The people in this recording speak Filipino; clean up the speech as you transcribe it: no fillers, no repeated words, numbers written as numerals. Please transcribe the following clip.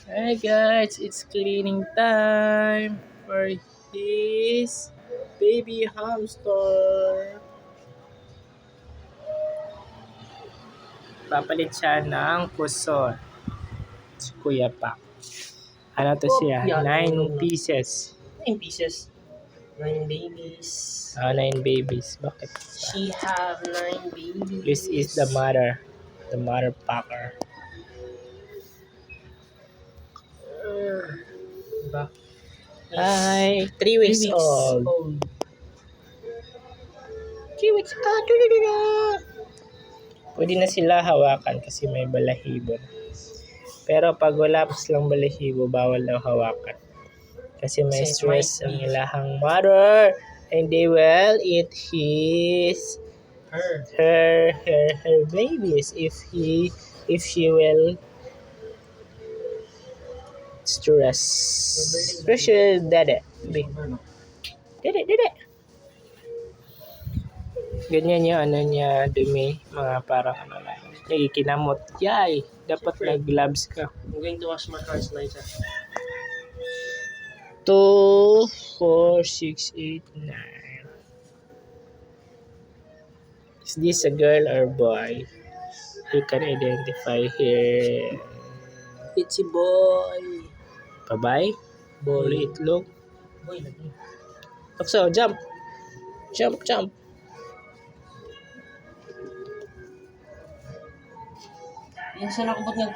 Hi guys, it's cleaning time for his baby hamster. Papalit siya ng puso. Si Kuya Pak. Ano to siya? 9 pieces. 9 pieces. 9 babies. 9 babies. Bakit? She have 9 babies. This is the mother. The mother packer. Diba? Hi, 3 weeks old. 3 weeks old. Pwede na sila hawakan kasi may balahibo. Pero pag wala pa silang balahibo, bawal daw hawakan. Kasi may stress ang ilahang mother. And they will eat her babies if she will stress. Especially dede. Dede. Ganyan yung ano niya, dumi. Mga parang ano lang. Nagikinamot. Yay! Dapat nag-gloves ka. I'm going to wash my cars later. 2, 4, 6, 8, 9. Is this a girl or boy? You can identify here. It's a boy. Babay? Bolo itlog? Boy lagi. Tukso, jump! Jump! Yan saan ako ba't